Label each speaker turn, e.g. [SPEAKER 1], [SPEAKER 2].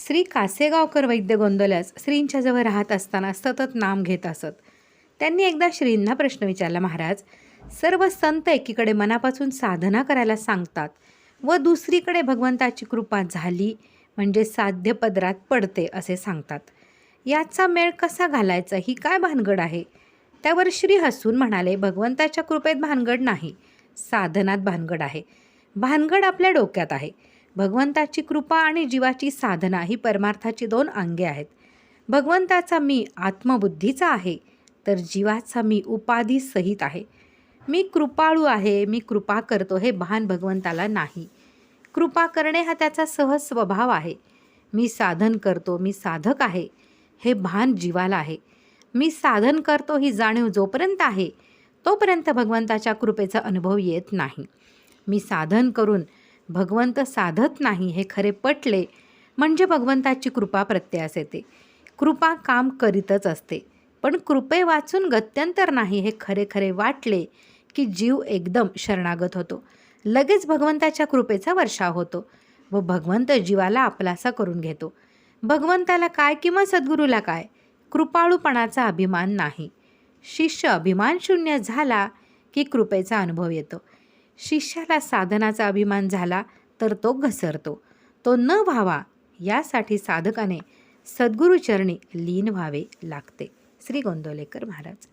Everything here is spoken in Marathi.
[SPEAKER 1] श्री कासेगावकर वैद्य गोंदवल्यास श्रींच्याजवळ राहत असताना सतत नाम घेत असत. त्यांनी एकदा श्रींना प्रश्न विचारला, महाराज, सर्व संत एकीकडे मनापासून साधना करायला सांगतात व दुसरीकडे भगवंताची कृपा झाली म्हणजे साध्य पदरात पडते असे सांगतात. याचा मेळ कसा घालायचा, ही काय भानगड आहे? त्यावर श्री हसून म्हणाले, भगवंताच्या कृपेत भानगड नाही, साधनात भानगड आहे. भानगड आपल्या डोक्यात आहे. भगवंताची कृपा आणि जीवाची साधना ही परमार्थाची दोन अंगे आहेत. भगवंताचा मी आत्मबुद्धीचा आहे, तर जीवाचा मी उपाधी सहित आहे. मी कृपाळू आहे, मी कृपा करतो, हे भान भगवंताला नाही. कृपा करणे हा त्याचा सहज स्वभाव आहे. मी साधन करतो, मी साधक आहे, हे भान जीवाला आहे. मी साधन करतो ही जाणीव जोपर्यंत आहे तोपर्यंत भगवंताच्या कृपेचा अनुभव येत नाही. मी साधन करून भगवंत साधत नाही हे खरे पटले म्हणजे भगवंताची कृपा प्रत्ययास येते. कृपा काम करीतच असते, पण कृपे वाचून गत्यंतर नाही हे खरे खरे वाटले की जीव एकदम शरणागत होतो. लगेच भगवंताच्या कृपेचा वर्षाव होतो व भगवंत जीवाला आपलासा करून घेतो. भगवंताला काय किंवा सद्गुरूला काय, कृपाळूपणाचा अभिमान नाही. शिष्य अभिमान शून्य झाला की कृपेचा अनुभव येतो. शिष्याला साधनाचा अभिमान झाला तर तो घसरतो. तो न व्हावा यासाठी साधकाने सद्गुरूचरणी लीन व्हावे लागते. श्री गोंदवलेकर महाराज.